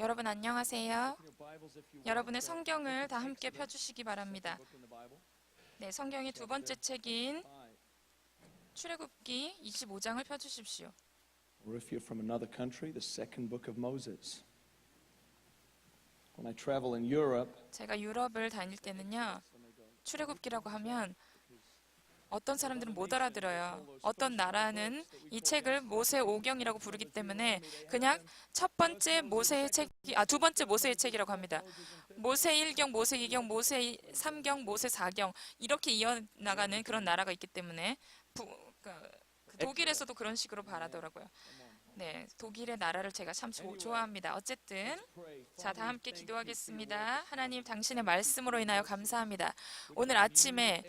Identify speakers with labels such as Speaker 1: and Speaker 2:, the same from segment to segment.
Speaker 1: 여러분 안녕하세요. 여러분의 성경을 다 함께 펴주시기 바랍니다. 네, 성경의 두 번째 책인 출애굽기 25장을 펴주십시오.
Speaker 2: Or if you're from another country, the second book of Moses. When I travel in Europe,
Speaker 1: 제가 유럽을 다닐 때는요, 출애굽기라고 하면 어떤 사람들은 못 알아들어요. 어떤 나라는 이 책을 모세 오경이라고 부르기 때문에 그냥 첫 번째 모세의 책이, 두 번째 모세의 책이라고 합니다. 모세 1경, 모세 2경, 모세 3경, 모세 4경 이렇게 이어나가는 그런 나라가 있기 때문에 독일에서도 그런 식으로 말하더라고요. 네, 독일의 나라를 제가 참 좋아합니다. 어쨌든 자, 다 함께 기도하겠습니다. 하나님, 당신의 말씀으로 인하여 감사합니다. 오늘 아침에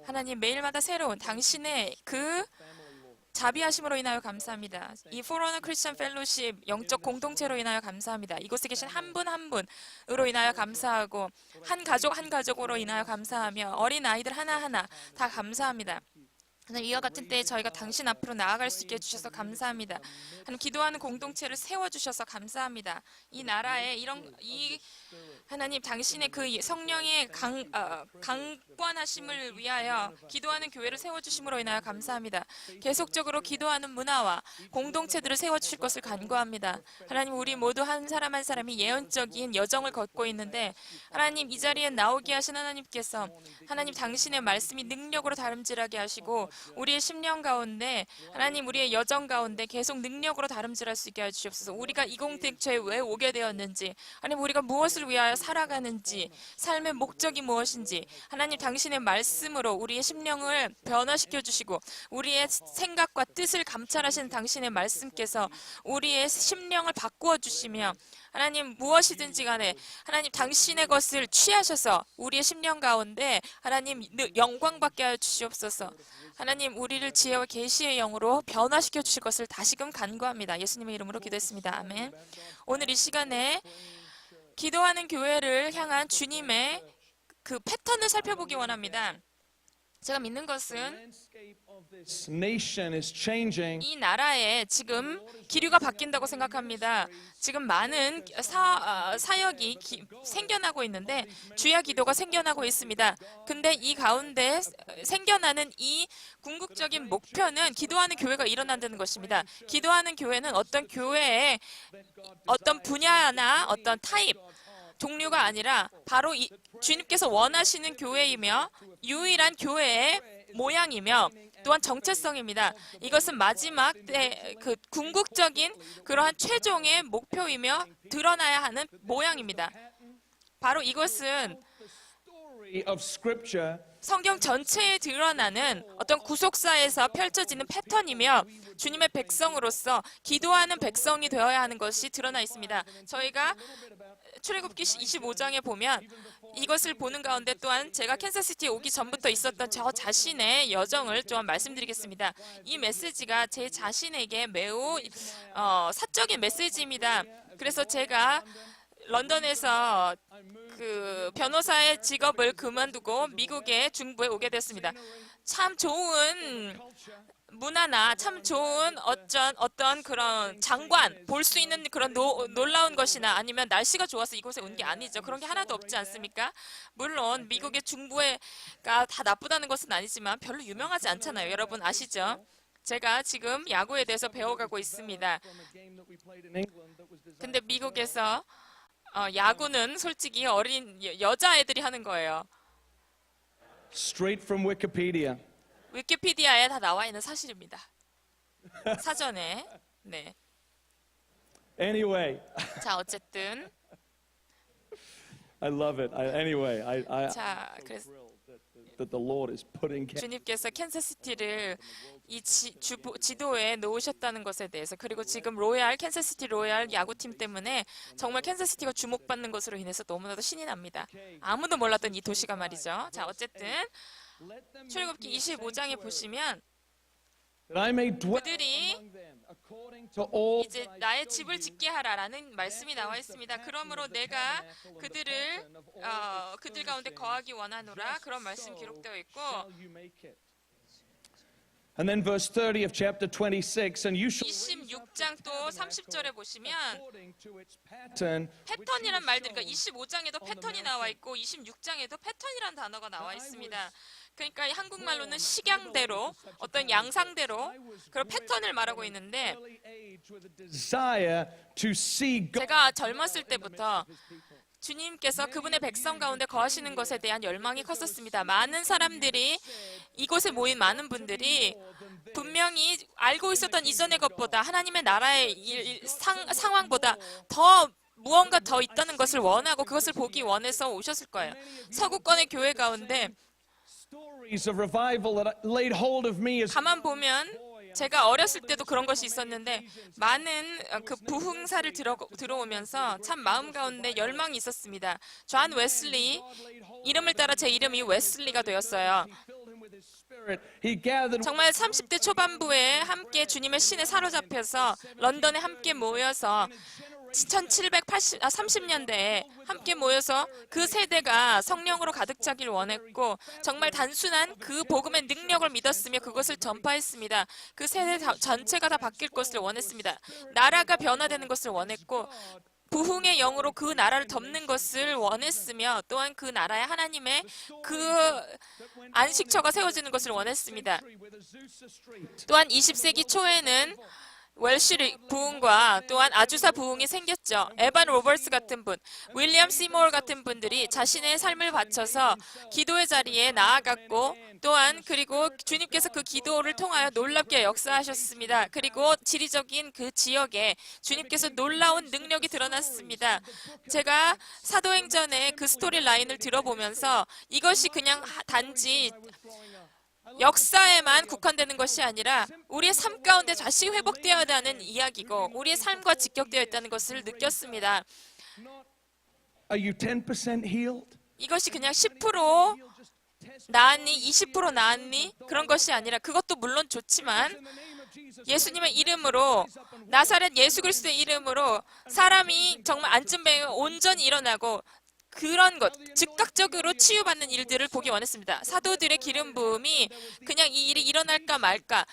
Speaker 1: 하나님 매일마다 새로운 당신의 그 자비하심으로 인하여 감사합니다. 이 포러너 크리스천 펠로십 영적 공동체로 인하여 감사합니다. 이곳에 계신 한 분 한 분으로 인하여 감사하고 한 가족 한 가족으로 인하여 감사하며 어린 아이들 하나하나 다 감사합니다. 하나님, 이와 같은 때에 저희가 당신 앞으로 나아갈 수 있게 해주셔서 감사합니다. 하나님, 기도하는 공동체를 세워주셔서 감사합니다. 이 나라에 하나님, 당신의 그 성령의 강권하심을 위하여 기도하는 교회를 세워주심으로 인하여 감사합니다. 계속적으로 기도하는 문화와 공동체들을 세워주실 것을 간구합니다. 하나님, 우리 모두 한 사람 한 사람이 예언적인 여정을 걷고 있는데 하나님, 이 자리에 나오게 하신 하나님께서 하나님, 당신의 말씀이 능력으로 다름질하게 하시고 우리의 심령 가운데 하나님, 우리의 여정 가운데 계속 능력으로 다름질할 수 있게 해주시옵소서. 우리가 이 공동체에 왜 오게 되었는지, 하나님, 우리가 무엇을 위하여 살아가는지, 삶의 목적이 무엇인지 하나님, 당신의 말씀으로 우리의 심령을 변화시켜 주시고 우리의 생각과 뜻을 감찰하시는 당신의 말씀께서 우리의 심령을 바꾸어 주시며 하나님, 무엇이든지 간에 하나님, 당신의 것을 취하셔서 우리의 심령 가운데 하나님 영광 받게 하여 주시옵소서. 하나님, 우리를 지혜와 계시의 영으로 변화시켜 주실 것을 다시금 간구합니다. 예수님의 이름으로 기도했습니다. 아멘. 오늘 이 시간에 기도하는 교회를 향한 주님의 그 패턴을 살펴보기 원합니다. 제가 믿는 것은
Speaker 2: this nation is changing.
Speaker 1: 이 나라에 지금 기류가 바뀐다고 생각합니다. 지금 많은 사역이 생겨나고 있는데 주야 기도가 생겨나고 있습니다. 근데 이 가운데 생겨나는 이 궁극적인 목표는 기도하는 교회가 일어난다는 것입니다. 기도하는 교회는 어떤 교회의 어떤 분야나 어떤 타입, 종류가 아니라 바로 주님께서 원하시는 교회이며 유일한 교회의 모양이며 또한 정체성입니다. 이것은 마지막 때 그 궁극적인 그러한 최종의 목표이며 드러나야 하는 모양입니다. 바로 이것은
Speaker 2: Of Scripture
Speaker 1: 성경 전체에 드러나는 어떤 구속사에서 펼쳐지는 패턴이며 주님의 백성으로서 기도하는 백성이 되어야 하는 것이 드러나 있습니다. 저희가 출애굽기 25장에 보면 이것을 보는 가운데 또한 제가 캔사스시티에 오기 전부터 있었던 저 자신의 여정을 좀 말씀드리겠습니다. 이 메시지가 제 자신에게 매우 사적인 메시지입니다. 그래서 제가 런던에서 그 변호사의 직업을 그만두고 미국의 중부에 오게 됐습니다. 참 좋은 문화나 참 좋은 어떤 그런 장관 볼 수 있는 그런 놀라운 것이나 아니면 날씨가 좋아서 이곳에 온 게 아니죠. 그런 게 하나도 없지 않습니까? 물론 미국의 중부가 다 나쁘다는 것은 아니지만 별로 유명하지 않잖아요. 여러분 아시죠? 제가 지금 야구에 대해서 배워가고 있습니다. 근데 미국에서 야구는 솔직히 어린 여자애들이 하는 거예요.
Speaker 2: straight from Wikipedia.
Speaker 1: 위키피디아에 다 나와 있는 사실입니다. 사전에. 네.
Speaker 2: Anyway,
Speaker 1: 자, 어쨌든
Speaker 2: I love it. Anyway, I
Speaker 1: 자, 그래서
Speaker 2: that the Lord is putting
Speaker 1: 주님께서 캔사스시티를 이 지도에 놓으셨다는 것에 대해서, 그리고 지금 캔사스시티 로얄 야구팀 때문에 정말 캔사스시티가 주목받는 것으로 인해서 너무나도 신이 납니다. 아무도 몰랐던 이 도시가 말이죠. 자, 어쨌든 출애굽기 25장에 보시면
Speaker 2: that I may dwell
Speaker 1: 그들이
Speaker 2: among them according to all
Speaker 1: 이제
Speaker 2: that I
Speaker 1: 나의
Speaker 2: showed
Speaker 1: 집을
Speaker 2: you.
Speaker 1: 짓게 하라라는 말씀이 나와 있습니다. 그러므로 내가 그들 가운데 거하기 원하노라, 그런 말씀 기록되어 있고,
Speaker 2: Shall you make it. And then verse 30 of chapter 26, and you shall
Speaker 1: 26장 또 30절에 보시면
Speaker 2: according to its pattern.
Speaker 1: 패턴이란 말들이, 그러니까 25장에도 패턴이 나와 있고 26장에도 패턴이란 단어가 나와 있습니다. 그러니까 한국말로는 식양대로, 어떤 양상대로 그런 패턴을 말하고 있는데,
Speaker 2: Desire to see God.
Speaker 1: 제가 젊었을 때부터 주님께서 그분의 백성 가운데 거하시는 것에 대한 열망이 컸었습니다. 많은 사람들이, 이곳에 모인 많은 분들이 분명히 알고 있었던 이전의 것보다, 하나님의 나라의 상황보다 더 무언가 더 있다는 것을 원하고 그것을 보기 원해서 오셨을 거예요. 서구권의 교회 가운데
Speaker 2: Stories of revival that laid hold of me as
Speaker 1: 가만 보면, 제가 어렸을 때도 그런 것이 있었는데, 많은 그 부흥사를 들어오면서 참 마음 가운데 열망이 있었습니다. 존 웨슬리, 이름을 따라 제 이름이 웨슬리가 되었어요.
Speaker 2: He gathered
Speaker 1: 정말 30대 초반부에 함께 주님의 신에 사로잡혀서 런던에 함께 모여서 1730년대에 함께 모여서 그 세대가 성령으로 가득 차길 원했고, 정말 단순한 그 복음의 능력을 믿었으며 그것을 전파했습니다. 그 세대 전체가 다 바뀔 것을 원했습니다. 나라가 변화되는 것을 원했고, 부흥의 영으로 그 나라를 덮는 것을 원했으며, 또한 그 나라에 하나님의 그 안식처가 세워지는 것을 원했습니다. 또한 20세기 초에는 웰시 부흥과 또한 아주사 부흥이 생겼죠. 에반 로버츠 같은 분, 윌리엄 시모어 같은 분들이 자신의 삶을 바쳐서 기도의 자리에 나아갔고, 또한 그리고 주님께서 그 기도를 통하여 놀랍게 역사하셨습니다. 그리고 지리적인 그 지역에 주님께서 놀라운 능력이 드러났습니다. 제가 사도행전의 그 스토리 라인을 들어보면서 이것이 그냥 단지 역사에만 국한되는 것이 아니라 우리의 삶 가운데 다시 회복되어야 하는 이야기고, 우리의 삶과 직격되어 있다는 것을 느꼈습니다.
Speaker 2: Are you 10% healed?
Speaker 1: 이것이 그냥 10% 나았니? 20% 나았니? 그런 것이 아니라, 그것도 물론 좋지만 예수님의 이름으로, 나사렛 예수 그리스도의 이름으로 사람이 정말 앉은 온전히 일어나고 그런 것, 즉각적으로 치유받는 일들을 보기 원했습니다. 사도들의 기름 부음이 그냥 이 일이 일어날까 말까,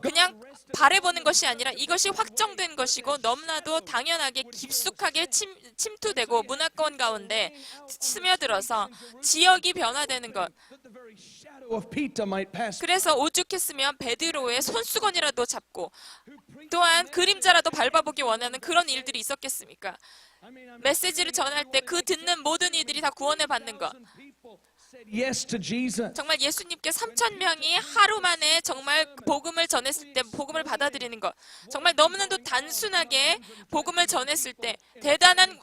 Speaker 1: 그냥 바라보는 것이 아니라 이것이 확정된 것이고 너무나도 당연하게 깊숙하게 침투되고 문화권 가운데 스며들어서 지역이 변화되는 것. 그래서 오죽했으면 베드로의 손수건이라도 잡고 또한 그림자라도 밟아보기 원하는 그런 일들이 있었겠습니까? 메시지를 전할 때 그 듣는 모든 이들이 다 구원을 받는 것.
Speaker 2: Yes to Jesus.
Speaker 1: 정말 예수님께 3,000명이 하루 만에 정말 복음을 전했을 때 복음을 받아들이는 것. 정말 너무나도 단순하게 복음을 전했을 때 대단한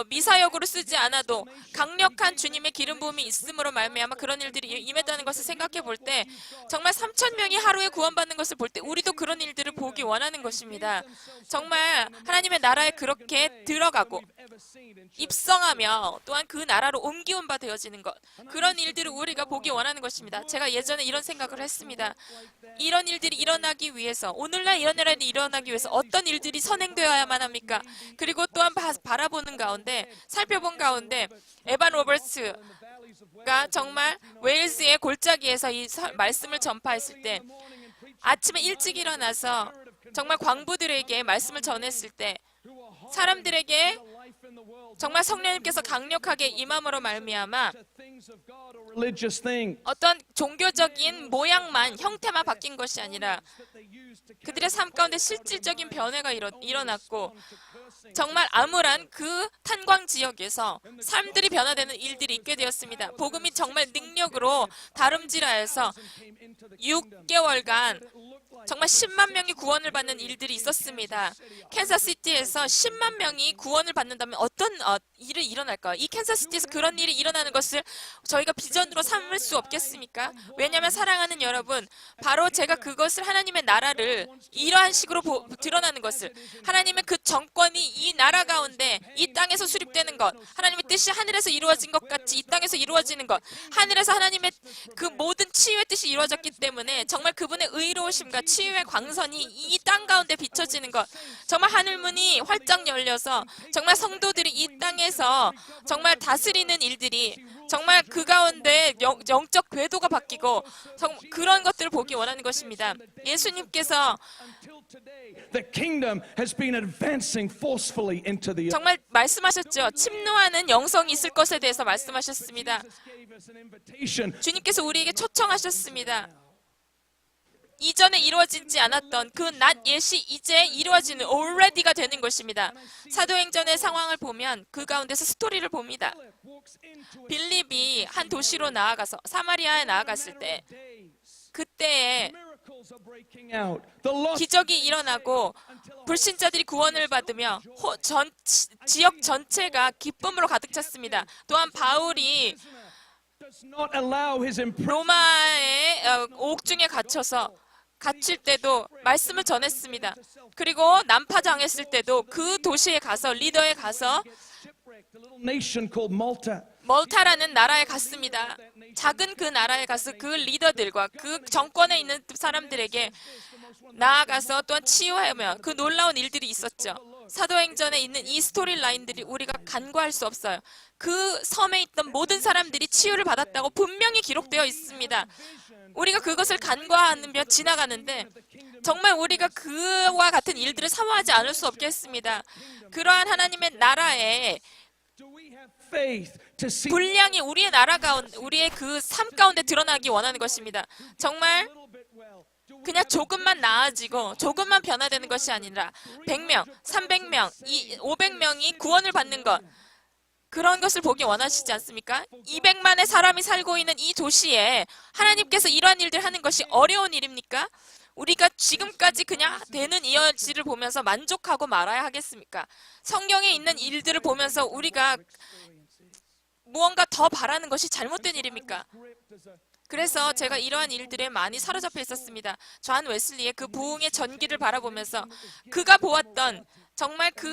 Speaker 1: 미사역으로 쓰지 않아도 강력한 주님의 기름 부음이 있음으로 말미암아 그런 일들이 임했다는 것을 생각해 볼 때, 정말 3,000명이 하루에 구원받는 것을 볼 때 우리도 그런 일들을 보기 원하는 것입니다. 정말 하나님의 나라에 그렇게 들어가고 입성하며 또한 그 나라로 옮기운 바 되어지는 것, 그런 일들을 우리가 보기 원하는 것입니다. 제가 예전에 이런 생각을 했습니다. 이런 일들이 일어나기 위해서, 오늘날 이런 일이 일어나기 위해서 어떤 일들이 선행되어야만 합니까? 그리고 또한 바라보는 가운데, 살펴본 가운데 에반 로버츠가 정말 웨일즈의 골짜기에서 이 말씀을 전파했을 때, 아침에 일찍 일어나서 정말 광부들에게 말씀을 전했을 때, 사람들에게 정말 성령님께서 강력하게 임함으로 말미암아 어떤 종교적인 모양만, 형태만 바뀐 것이 아니라 그들의 삶 가운데 실질적인 변화가 일어났고, 정말 암울한 그 탄광 지역에서 삶들이 변화되는 일들이 있게 되었습니다. 복음이 정말 능력으로 다름질하여서 6개월간 정말 10만 명이 구원을 받는 일들이 있었습니다. 캔사스시티에서 10만 명이 구원을 받는다면 어떤 일이 일어날까요? 이 캔사스시티에서 그런 일이 일어나는 것을 저희가 비전으로 삼을 수 없겠습니까? 왜냐하면 사랑하는 여러분, 바로 제가 그것을, 하나님의 나라를 이러한 식으로 드러나는 것을, 하나님의 그 정권이 이 나라 가운데 이 땅에서 수립되는 것, 하나님의 뜻이 하늘에서 이루어진 것 같이 이 땅에서 이루어지는 것, 하늘에서 하나님의 그 모든 치유의 뜻이 이루어졌기 때문에 정말 그분의 의로우심과 치유의 광선이 이 땅 가운데 비춰지는 것, 정말 하늘문이 활짝 열려서 정말 성도들이 이 땅에서 정말 다스리는 일들이, 정말 그 가운데 영적 궤도가 바뀌고 그런 것들을 보기 원하는 것입니다. 예수님께서
Speaker 2: The kingdom has been advancing forcefully into the earth.
Speaker 1: 정말 말씀하셨죠. 침노하는 영성이 있을 것에 대해서 말씀하셨습니다. 주님께서 우리에게 초청하셨습니다. 이전에 이루어지지 않았던 그 낮 예시 이제 이루어지는 already가 되는 것입니다. 사도행전의 상황을 보면 그 가운데서 스토리를 봅니다. 빌립이 한 도시로 나아가서 사마리아에 나아갔을 때 그때에 기적이 일어나고 불신자들이 구원을 받으며 지역 전체가 기쁨으로 가득 찼습니다. 또한 바울이 로마의 옥중에 갇힐 때도 말씀을 전했습니다. 그리고 난파당했을 때도 그 도시에 가서 리더에 가서 멀타라는 나라에 갔습니다. 작은 그 나라에 가서 그 리더들과 그 정권에 있는 사람들에게 나아가서 또한 치유하며 그 놀라운 일들이 있었죠. 사도행전에 있는 이 스토리 라인들이 우리가 간과할 수 없어요. 그 섬에 있던 모든 사람들이 치유를 받았다고 분명히 기록되어 있습니다. 우리가 그것을 간과하며 지나가는데 정말 우리가 그와 같은 일들을 사모하지 않을 수 없겠습니다. 그러한 하나님의 나라에 분량이 우리의 나라 가운데, 우리의 그 삶 가운데 드러나기 원하는 것입니다. 정말 그냥 조금만 나아지고 조금만 변화되는 것이 아니라 100명, 300명, 500명이 구원을 받는 것, 그런 것을 보기 원하시지 않습니까? 200만의 사람이 살고 있는 이 도시에 하나님께서 이러한 일들 하는 것이 어려운 일입니까? 우리가 지금까지 그냥 되는 이어지를 보면서 만족하고 말아야 하겠습니까? 성경에 있는 일들을 보면서 우리가 무언가 더 바라는 것이 잘못된 일입니까? 그래서 제가 이러한 일들에 많이 사로잡혀 있었습니다. 존 웨슬리의 그 부흥의 전기를 바라보면서 그가 보았던 정말 그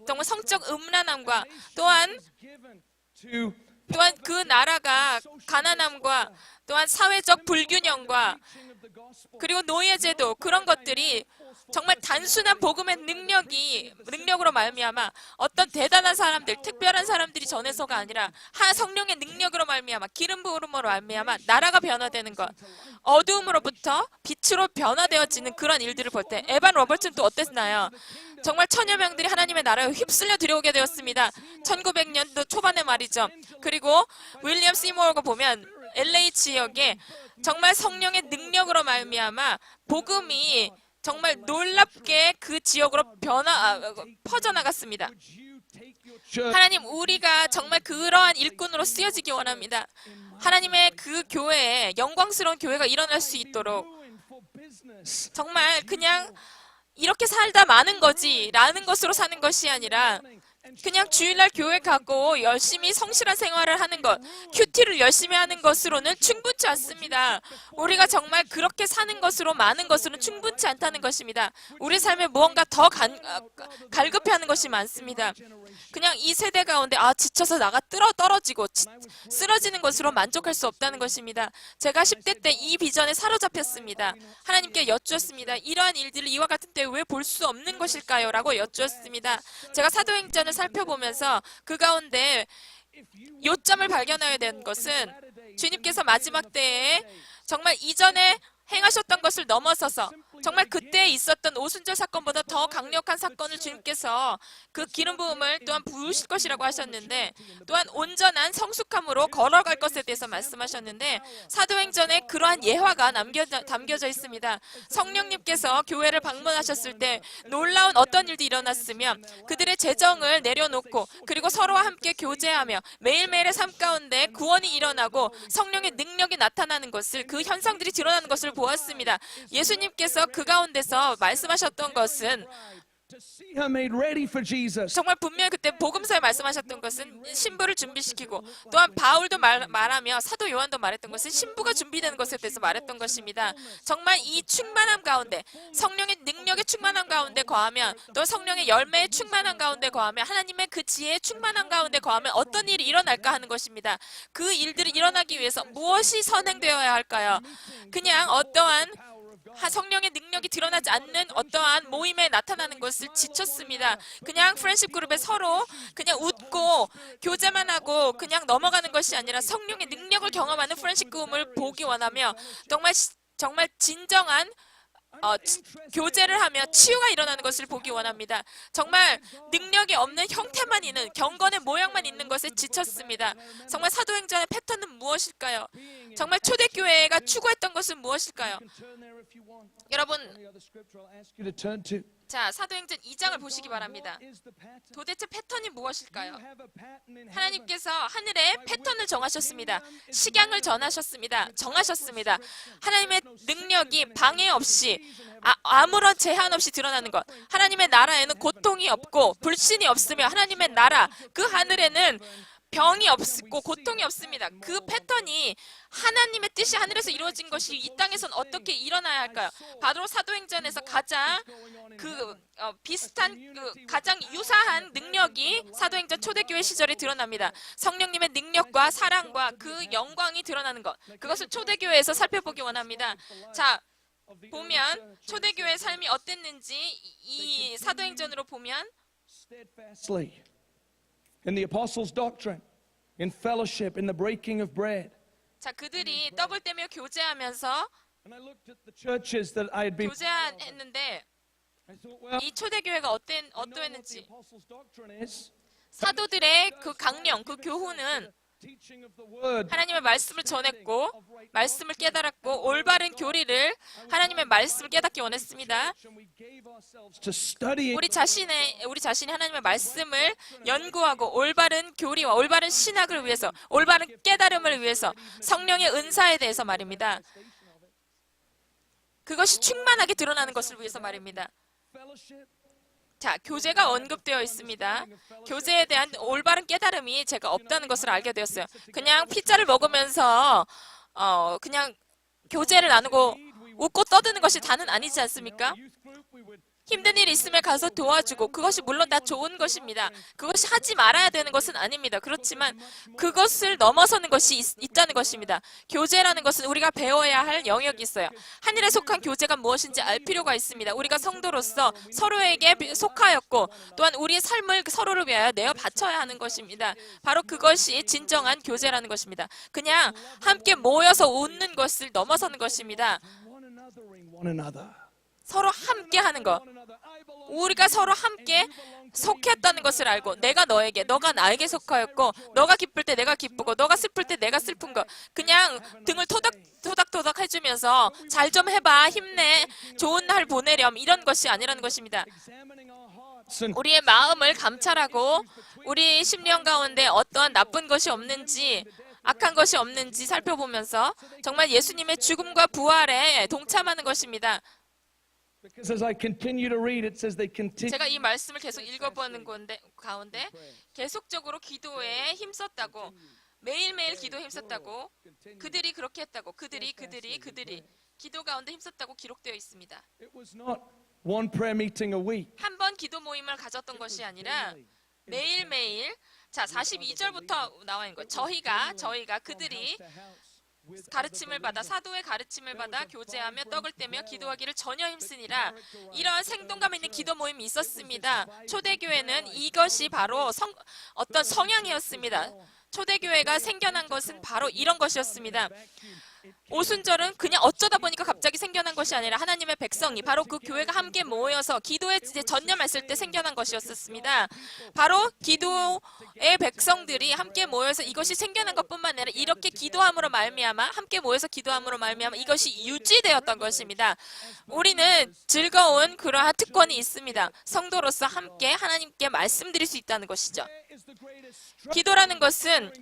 Speaker 1: 정말 성적 음란함과 또한 그 나라가 가난함과 또한 사회적 불균형과 그리고 노예제도, 그런 것들이 정말 단순한 복음의 능력으로 말미암아 어떤 대단한 사람들, 특별한 사람들이 전해서가 아니라 성령의 능력으로 말미암아, 기름 부음으로 말미암아 나라가 변화되는 것, 어두움으로부터 빛으로 변화되어지는 그런 일들을 볼 때 에반 로버츠는 또 어땠나요? 정말 천여 명들이 하나님의 나라에 휩쓸려 들어오게 되었습니다. 1900년도 초반에 말이죠. 그리고 윌리엄 시모어가 보면 LA 지역에 정말 성령의 능력으로 말미암아 복음이 정말 놀랍게 그 지역으로 퍼져나갔습니다. 하나님, 우리가 정말 그러한 일꾼으로 쓰여지기 원합니다. 하나님의 그 교회에 영광스러운 교회가 일어날 수 있도록 정말 그냥 이렇게 살다 마는 거지 라는 것으로 사는 것이 아니라 그냥 주일날 교회 가고 열심히 성실한 생활을 하는 것, 큐티를 열심히 하는 것으로는 충분치 않습니다. 우리가 정말 그렇게 사는 것으로, 많은 것으로는 충분치 않다는 것입니다. 우리 삶에 무언가 더 갈급해하는 것이 많습니다. 그냥 이 세대 가운데 지쳐서 나가 떨어지고 쓰러지는 것으로 만족할 수 없다는 것입니다. 제가 10대 때 이 비전에 사로잡혔습니다. 하나님께 여쭈었습니다. 이러한 일들을 이와 같은 때 왜 볼 수 없는 것일까요? 라고 여쭈었습니다. 제가 사도행전을 살펴보면서 그 가운데 요점을 발견해야 되는 것은 주님께서 마지막 때에 정말 이전에 행하셨던 것을 넘어서서 정말 그때 있었던 오순절 사건보다 더 강력한 사건을 주님께서 그 기름 부음을 또한 부으실 것이라고 하셨는데, 또한 온전한 성숙함으로 걸어갈 것에 대해서 말씀하셨는데, 사도행전에 그러한 예화가 담겨져 있습니다. 성령님께서 교회를 방문하셨을 때 놀라운 어떤 일도 일어났으며 그들의 재정을 내려놓고 그리고 서로와 함께 교제하며 매일매일의 삶 가운데 구원이 일어나고 성령의 능력이 나타나는 것을, 그 현상들이 드러나는 것을 보았습니다. 예수님께서 그 가운데서 말씀하셨던 것은 정말 분명히 그때 복음서에 말씀하셨던 것은 신부를 준비시키고, 또한 바울도 말하며 사도 요한도 말했던 것은 신부가 준비되는 것에 대해서 말했던 것입니다. 정말 이 충만함 가운데, 성령의 능력의 충만함 가운데 거하면, 또 성령의 열매의 충만함 가운데 거하면, 하나님의 그 지혜의 충만함 가운데 거하면 어떤 일이 일어날까 하는 것입니다. 그 일들이 일어나기 위해서 무엇이 선행되어야 할까요? 그냥 어떠한 성령의 능력이 드러나지 않는 어떠한 모임에 나타나는 것을 지쳤습니다. 그냥 프렌십 그룹에 서로 그냥 웃고 교제만 하고 그냥 넘어가는 것이 아니라 성령의 능력을 경험하는 프렌십 그룹을 보기 원하며 정말 진정한 교제를 하며 치유가 일어나는 것을 보기 원합니다. 정말 능력이 없는 형태만 있는 경건의 모양만 있는 것에 지쳤습니다. 정말 사도행전의 패턴은 무엇일까요? 정말 초대교회가 추구했던 것은 무엇일까요? 여러분, 자, 사도행전 2장을 보시기 바랍니다. 도대체 패턴이 무엇일까요? 하나님께서 하늘에 패턴을 정하셨습니다. 식양을 정하셨습니다. 하나님의 능력이 방해 없이 아무런 제한 없이 드러나는 것. 하나님의 나라에는 고통이 없고 불신이 없으며 하나님의 나라 그 하늘에는 병이 없고 고통이 없습니다. 그 패턴이 하나님의 뜻이 하늘에서 이루어진 것이 이 땅에선 어떻게 일어나야 할까요? 바로 사도행전에서 가장 비슷한 가장 유사한 능력이 사도행전 초대교회 시절에 드러납니다. 성령님의 능력과 사랑과 그 영광이 드러나는 것. 그것을 초대교회에서 살펴보기 원합니다. 자, 보면 초대교회의 삶이 어땠는지 이 사도행전으로 보면
Speaker 2: in the apostles' doctrine, in fellowship, in the breaking of bread.
Speaker 1: 자, 그들이 떡을 떼며 교제하면서
Speaker 2: And I looked at the churches that I had been.
Speaker 1: 교제했는데
Speaker 2: I thought, well,
Speaker 1: 이 초대교회가
Speaker 2: I know what the
Speaker 1: 어떠했는지
Speaker 2: apostles' doctrine is.
Speaker 1: 사도들의 그 강령, 그 교훈은
Speaker 2: Teaching of the word.
Speaker 1: 하나님의 말씀을 전했고 말씀을 깨달았고 올바른 교리를 하나님의 말씀을 깨닫기 원했습니다.
Speaker 2: We gave ourselves to studying.
Speaker 1: 우리 자신이 하나님의 말씀을 연구하고 올바른 교리와 올바른 신학을 위해서 올바른 깨달음을 위해서 성령의 은사에 대해서 말입니다. 그것이 충만하게 드러나는 것을 위해서 말입니다.
Speaker 2: Fellowship.
Speaker 1: 자, 교제가 언급되어 있습니다. 교제에 대한 올바른 깨달음이 제가 없다는 것을 알게 되었어요. 그냥 피자를 먹으면서 그냥 교제를 나누고 웃고 떠드는 것이 다는 아니지 않습니까?
Speaker 2: Youth group, we would.
Speaker 1: 힘든 일이 있으면 가서 도와주고 그것이 물론 다 좋은 것입니다. 그것이 하지 말아야 되는 것은 아닙니다. 그렇지만 그것을 넘어서는 것이 있다는 것입니다. 교제라는 것은 우리가 배워야 할 영역이 있어요. 하늘에 속한 교제가 무엇인지 알 필요가 있습니다. 우리가 성도로서 서로에게 속하였고 또한 우리의 삶을 서로를 위하여 내어 바쳐야 하는 것입니다. 바로 그것이 진정한 교제라는 것입니다. 그냥 함께 모여서 웃는 것을 넘어서는 것입니다.
Speaker 2: One anothering one another.
Speaker 1: 서로 함께 하는 것. 우리가 서로 함께 속했다는 것을 알고 내가 너에게, 너가 나에게 속하였고 너가 기쁠 때 내가 기쁘고 너가 슬플 때 내가 슬픈 것. 그냥 등을 토닥토닥 해주면서 잘 좀 해봐, 힘내, 좋은 날 보내렴 이런 것이 아니라는 것입니다.
Speaker 2: Examining our hearts and
Speaker 1: 우리의 마음을 감찰하고 우리 심령 가운데 어떠한 나쁜 것이 없는지 악한 것이 없는지 살펴보면서 정말 예수님의 죽음과 부활에 동참하는 것입니다.
Speaker 2: because as I continue to read, it says they continue.
Speaker 1: 제가 이 말씀을 계속 읽어보는 가운데 계속적으로 기도에 힘썼다고 매일매일 기도에 힘썼다고 그들이 그렇게 했다고 그들이 기도 가운데 힘썼다고 기록되어 있습니다.
Speaker 2: It was not one prayer meeting a week.
Speaker 1: 한 번 기도 모임을 가졌던 것이 아니라 매일매일 자 42절부터 나와 있는 거예요. 저희가 그들이 가르침을 받아 사도의 가르침을 받아 교제하며 떡을 떼며 기도하기를 전혀 힘쓰니라. 이런 생동감 있는 기도 모임이 있었습니다. 초대교회는 이것이 바로 어떤 성향이었습니다. 초대교회가 생겨난 것은 바로 이런 것이었습니다. 오순절은 그냥 어쩌다 보니까 갑자기 생겨난 것이 아니라 하나님의 백성이 바로 그 교회가 함께 모여서 기도에 전념했을 때 생겨난 것이었습니다. 바로 기도의 백성들이 함께 모여서 이것이 생겨난 것뿐만 아니라 이렇게 기도함으로 말미암아 함께 모여서 기도함으로 말미암아 이것이 유지되었던 것입니다. 우리는 즐거운 그러한 특권이 있습니다. 성도로서 함께 하나님께 말씀드릴 수 있다는 것이죠. 기도라는 것은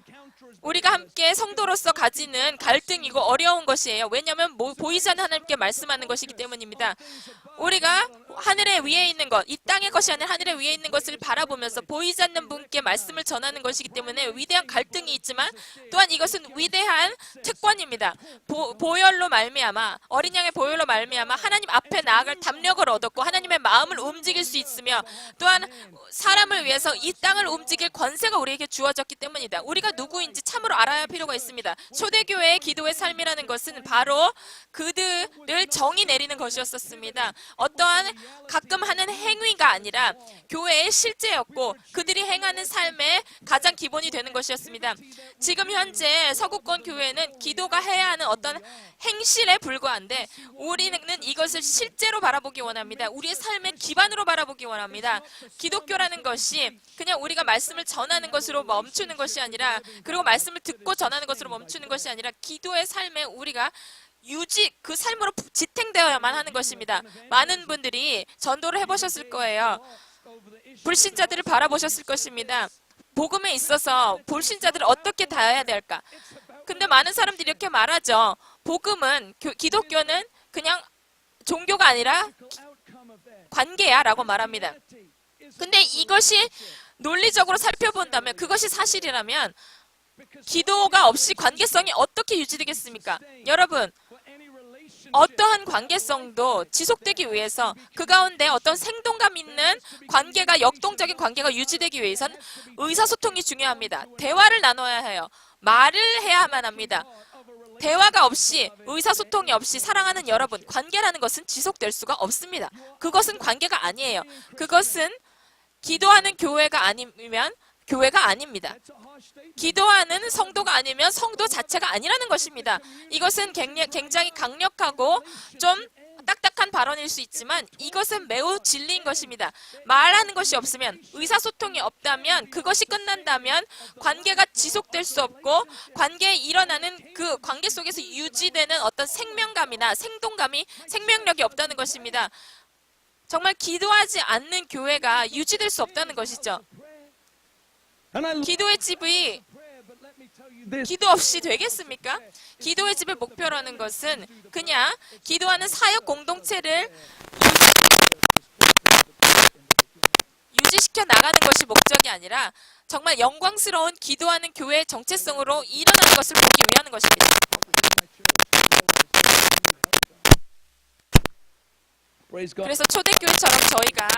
Speaker 1: 우리가 함께 성도로서 가지는 갈등이고 어려운 것이에요. 왜냐하면 보이지 않는 하나님께 말씀하는 것이기 때문입니다. 우리가 하늘에 위에 있는 것, 이 땅의 것이 아닌 하늘에 위에 있는 것을 바라보면서 보이지 않는 분께 말씀을 전하는 것이기 때문에 위대한 갈등이 있지만 또한 이것은 위대한 특권입니다. 보혈로 말미암아, 어린 양의 보혈로 말미암아 하나님 앞에 나아갈 담력을 얻었고 하나님의 마음을 움직일 수 있으며 또한 사람을 위해서 이 땅을 움직일 권세가 우리에게 주어졌기 때문이다. 우리가 누구인지 참으로 알아야 할 필요가 있습니다. 초대교회의 기도의 삶이라는 것은 바로 그들을 정의 내리는 것이었습니다. 어떠한 가끔 하는 행위가 아니라 교회의 실제였고 그들이 행하는 삶의 가장 기본이 되는 것이었습니다. 지금 현재 서구권 교회는 기도가 해야 하는 어떤 행실에 불과한데 우리는 이것을 실제로 바라보기 원합니다. 우리의 삶의 기반으로 바라보기 원합니다. 기독교라는 것이 그냥 우리가 말씀을 전하는 것으로 멈추는 것이 아니라 그리고 말씀을 듣고 전하는 것으로 멈추는 것이 아니라 기도의 삶에 우리가 그 삶으로 지탱되어야만 하는 것입니다. 많은 분들이 전도를 해보셨을 거예요. 불신자들을 바라보셨을 것입니다. 복음에 있어서 불신자들을 어떻게 대해야 될까? 근데 많은 사람들이 이렇게 말하죠. 복음은, 기독교는 그냥 종교가 아니라 관계야 라고 말합니다. 근데 이것이 논리적으로 살펴본다면 그것이 사실이라면 기도가 없이 관계성이 어떻게 유지되겠습니까? 여러분, 어떠한 관계성도 지속되기 위해서 그 가운데 어떤 생동감 있는 관계가 역동적인 관계가 유지되기 위해선 의사소통이 중요합니다. 대화를 나눠야 해요. 말을 해야만 합니다. 대화가 없이 의사소통이 없이 사랑하는 여러분, 관계라는 것은 지속될 수가 없습니다. 그것은 관계가 아니에요. 그것은 기도하는 교회가 아니면 교회가 아닙니다. 기도하는 성도가 아니면 성도 자체가 아니라는 것입니다. 이것은 굉장히 강력하고 좀 딱딱한 발언일 수 있지만 이것은 매우 진리인 것입니다. 말하는 것이 없으면 의사소통이 없다면 그것이 끝난다면 관계가 지속될 수 없고 관계에 일어나는 그 관계 속에서 유지되는 어떤 생명감이나 생동감이 생명력이 없다는 것입니다. 정말 기도하지 않는 교회가 유지될 수 없다는 것이죠. 기도의 집이 기도 없이 되겠습니까? 기도의 집의 목표라는 것은 그냥 기도하는 사역 공동체를 유지시켜 나가는 것이 목적이 아니라 정말 영광스러운 기도하는 교회의 정체성으로 일어나는 것을 보기 위한 것입니다. 그래서 초대교회처럼 저희가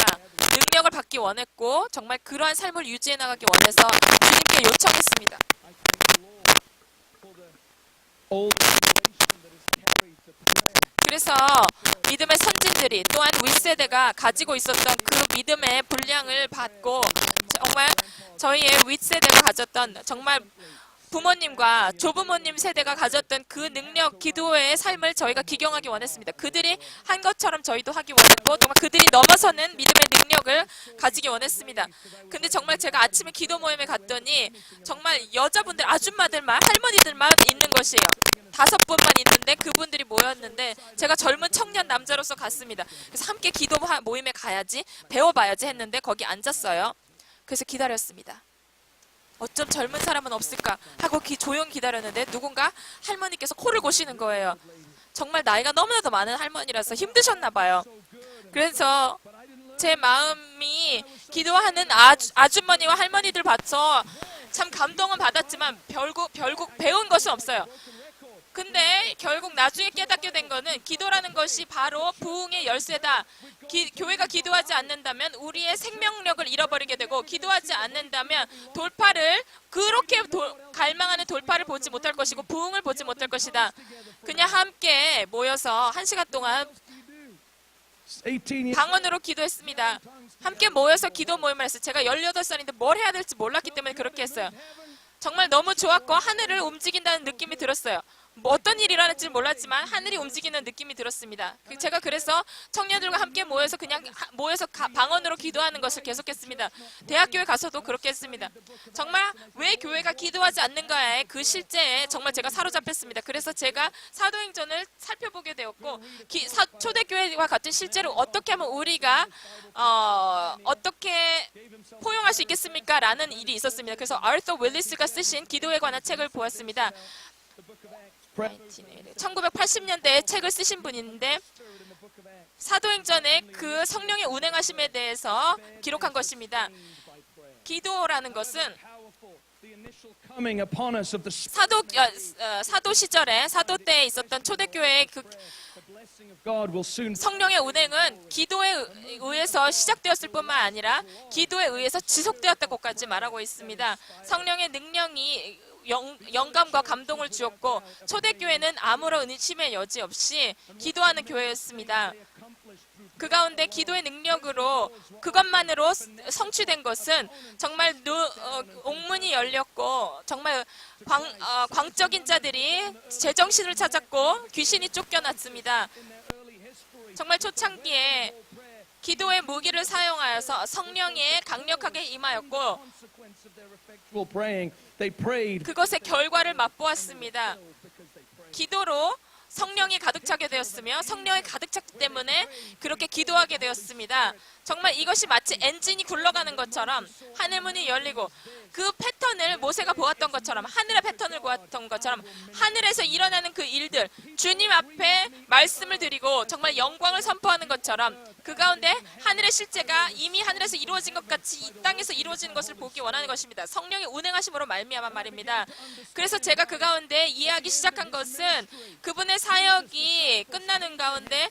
Speaker 1: 능력을 받기 원했고 정말 그러한 삶을 유지해 나가기 원해서 주님께 요청했습니다. 그래서 믿음의 선진들이 또한 윗세대가 가지고 있었던 그 믿음의 분량을 받고 정말 저희의 윗세대가 가졌던 정말 부모님과 조부모님 세대가 가졌던 그 능력, 기도의 삶을 저희가 기경하기 원했습니다. 그들이 한 것처럼 저희도 하기 원했고 정말 그들이 넘어서는 믿음의 능력을 가지기 원했습니다. 근데 정말 제가 아침에 기도 모임에 갔더니 정말 여자분들, 아줌마들만, 할머니들만 있는 것이에요. 5분만 있는데 그분들이 모였는데 제가 젊은 청년 남자로서 갔습니다. 그래서 함께 기도 모임에 가야지, 배워봐야지 했는데 거기 앉았어요. 그래서 기다렸습니다. 어쩜 젊은 사람은 없을까 하고 조용히 기다렸는데 누군가 할머니께서 코를 고시는 거예요. 정말 나이가 너무나도 많은 할머니라서 힘드셨나 봐요. 그래서 제 마음이 기도하는 아주머니와 할머니들 봐서 참 감동은 받았지만 결국 배운 것은 없어요. 근데 결국 나중에 깨닫게 된 거는 기도라는 것이 바로 부흥의 열쇠다. 교회가 기도하지 않는다면 우리의 생명력을 잃어버리게 되고 기도하지 않는다면 그렇게 갈망하는 돌파를 보지 못할 것이고 부흥을 보지 못할 것이다. 그냥 함께 모여서 1시간 동안 방언으로 기도했습니다. 함께 모여서 기도 모임을 했어요. 제가 18살인데 뭘 해야 될지 몰랐기 때문에 그렇게 했어요. 정말 너무 좋았고 하늘을 움직인다는 느낌이 들었어요. 어떤 일이 일어날지 몰랐지만 하늘이 움직이는 느낌이 들었습니다. 제가 그래서 청년들과 함께 모여서 방언으로 기도하는 것을 계속했습니다. 대학교에 가서도 그렇게 했습니다. 정말 왜 교회가 기도하지 않는가의 그 실제에 정말 제가 사로잡혔습니다. 그래서 제가 사도행전을 살펴보게 되었고 초대교회와 같은 실제로 어떻게 하면 우리가 어떻게 포용할 수 있겠습니까? 라는 일이 있었습니다. 그래서 아르터 윌리스가 쓰신 기도에 관한 책을 보았습니다. 1980년대에 책을 쓰신 분인데 사도행전의 그 성령의 운행하심에 대해서 기록한 것입니다. 기도라는 것은
Speaker 2: coming upon us of the
Speaker 1: 사도 시절에 사도 때에 있었던 초대교회의 그
Speaker 2: blessing of God will soon
Speaker 1: 성령의 운행은 기도에 의해서 시작되었을 뿐만 아니라 기도에 의해서 지속되었다고까지 말하고 있습니다. 성령의 능력이 영감과 감동을 주었고 초대교회는 아무런 의심의 여지 없이 기도하는 교회였습니다. 그 가운데 기도의 능력으로 그것만으로 성취된 것은 정말 옥문이 열렸고 정말 광적인 자들이 제정신을 찾았고 귀신이 쫓겨났습니다. 정말 초창기에 기도의 무기를 사용하여서 성령에 강력하게 임하였고 그것의 결과를 맛보았습니다. 기도로 성령이 가득 차게 되었으며 성령이 가득 찼기 때문에 그렇게 기도하게 되었습니다. 정말 이것이 마치 엔진이 굴러가는 것처럼 하늘문이 열리고 그 패턴을 모세가 보았던 것처럼 하늘의 패턴을 보았던 것처럼 하늘에서 일어나는 그 일들 주님 앞에 말씀을 드리고 정말 영광을 선포하는 것처럼 그 가운데 하늘의 실제가 이미 하늘에서 이루어진 것 같이 이 땅에서 이루어지는 것을 보기 원하는 것입니다. 성령의 운행하심으로 말미암아 말입니다. 그래서 제가 그 가운데 이해하기 시작한 것은 그분의 사역이 끝나는 가운데